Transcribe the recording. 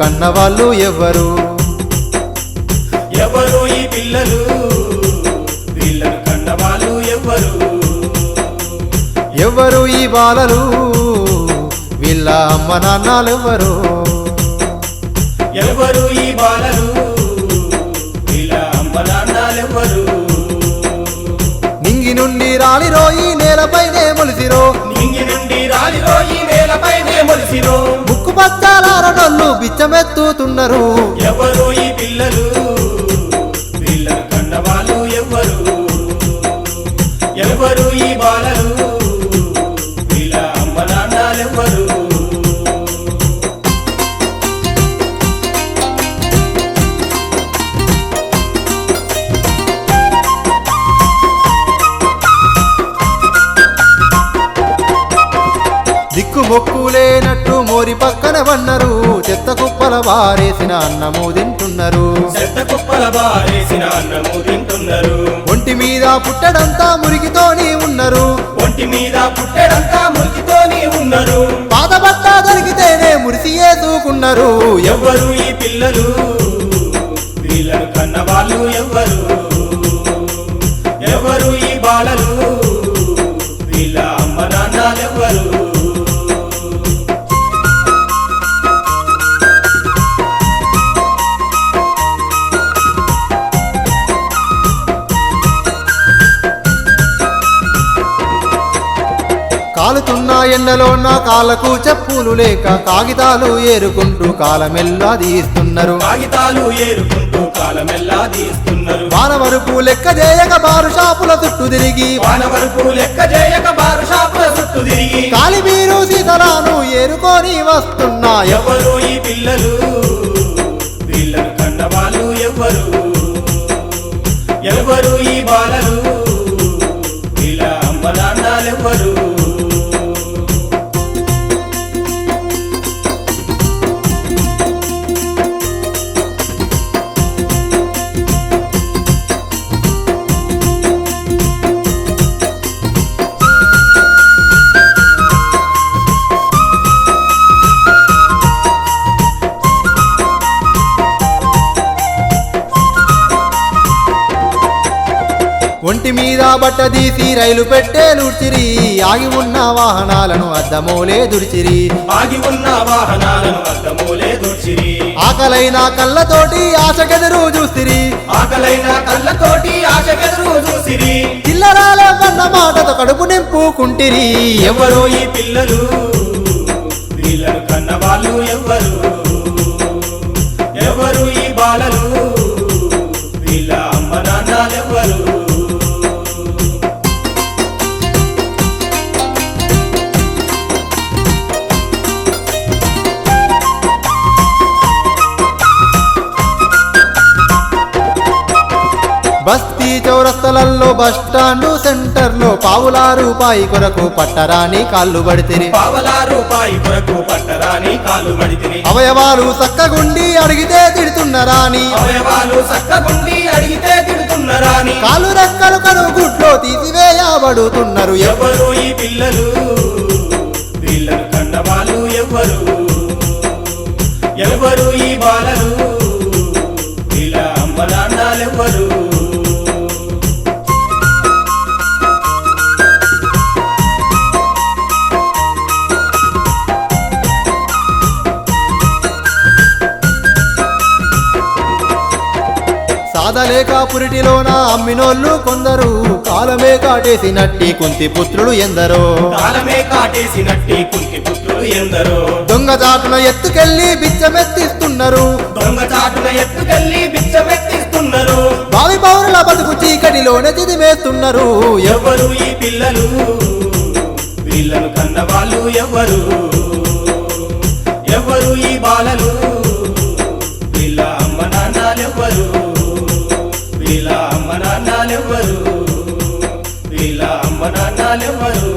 కన్నవాళ్ళు ఎవ్వరు ఎవరు ఈ పిల్లలు వీళ్ళను కన్నవాళ్ళు ఎవ్వరు ఎవ్వరు ఈ బాలలు వీళ్ళ అమ్మ నాన్నలెవ్వరు ఎవరు ఈ బాలలు వీళ్ళ అమ్మ నాన్నలెవ్వరు నింగి నుండి రాలిరో ఈ నేలపైనే మొలిసిరో నింగి నుండి రాలిరో ఈ నేలపైనే మొలిసిరో ముక్కు పచ్చాలారడొల్లు బిచ్చమెత్తుతున్నారు ఎవరు ఈ పిల్లలు వీళ్ళను కన్నవాళ్ళు ఎవ్వరు ఎవరు ఈ బాలలు వీళ్ళ అమ్మ నాన్నలెవ్వరు దిక్కు మొక్కులేనట్టు మోరి పక్కన వన్నరు చెత్త కుప్పల బారేసిన అన్నము తింటున్నారు చెత్త కుప్పల బారేసిన అన్నము తింటున్నారు ఒంటి మీద పుట్టడంతా మురికితోని ఉన్నారు ఒంటి మీద పుట్టెడంతా మురికితోని ఉన్నారు పాత బట్ట దొరికితేనే మురిసి ఏసుకున్నారు ఎవరు ఈ పిల్లలు వీళ్ళను కన్నవాళ్ళు ఎవ్వరు ఎవరు ఈ బాలలు వీళ్ళ అమ్మ నాన్నలెవ్వరు కాలుతున్న ఎండలో నా కాళ్ళకు చెప్పులు లేక కాగితాలు ఏరుకుంటూ కాలమెల్లా తీస్తున్నారు కాగితాలు ఏరుకుంటూ కాలమెల్లా తీస్తున్నారు వాన వరకు లెక్క చేయక బారు షాపుల చుట్టూ తిరిగి వాన వరకు లెక్క చేయక బారు షాపుల చుట్టూ తిరిగి కాలి మీరు సీతలాను ఏరుకొని వస్తున్నా ఎవరు ఈ పిల్లలు వీళ్ళను కన్నవాళ్ళు ఎవ్వరు ఎవరు ఈ బాలలు వీళ్ళ అమ్మ నాన్నలెవ్వరు ఒంటి మీద బట్ట తీసి రైలు పెట్టే లూడ్చిరి ఆగి ఉన్న వాహనాలను అద్దమోలే దుడిచిరి ఆగి ఉన్న వాహనాలను అద్దమూలే దూర్చిరి ఆకలైన కళ్ళతోటి ఆశకెదురు చూసిరి ఆకలైన కళ్ళతోటి ఆశకెదురు చూసిరి చిల్లరాలన్న మాటతో కడుపు నింపుకుంటిరి ఎవరు ఈ పిల్లలు వీళ్ళను కన్నవాళ్ళు ఎవ్వరు ఎవరు ఈ బాలలు వీళ్ళ అమ్మ నాన్నలెవ్వరు బస్తీ చౌరస్తలలో బస్టాండు సెంటర్లో పావులా రూపాయి కొరకు పట్టరాని కాళ్ళు పడితిరి పావలా రూపాయి కొరకు పట్టరాని కాళ్ళు మడితిని అవయవాలు సక్కగుండి అడిగితే తిడుతున్నరాని అవయవాలు సక్కగుండి అడిగితే తిడుతున్నరాని కాలు రెక్కలు కనుగుట్లో తీసివేయబడుతున్నారు ఎవరు ఈ పిల్లలు వీళ్ళను కన్నవాళ్ళు ఎవ్వరు ఎవరు ఈ బాలలు వీళ్ళ అమ్మ నాన్నలెవ్వరు సాధలేక పురిటిలోన అమ్మినోళ్ళు కొందరు కాలమే కాటేసినట్టి కుంతి పుత్రులు ఎందరో కాలమే కాటేసినట్టి కుంటి పుత్రులు ఎందరో దొంగచాటున ఎత్తుకెళ్లి బిచ్చమెత్తిస్తున్నారు దొంగచాటున ఎత్తుకెళ్లి బిచ్చమెత్తిస్తున్నారు భావి పౌరుల బతుకు చీకటిలోనే తిదిమేస్తున్నారు ఎవరు ఈ పిల్లలు వీళ్ళను కన్నవాళ్ళు ఎవ్వరు ఎవరు ఈ బాలలు వీళ్ళ అమ్మ నాన్నలెవ్వరు వీళ్ళ అమ్మ నాన్నలెవ్వరు వీళ్ళ అమ్మ నాన్నలెవ్వరు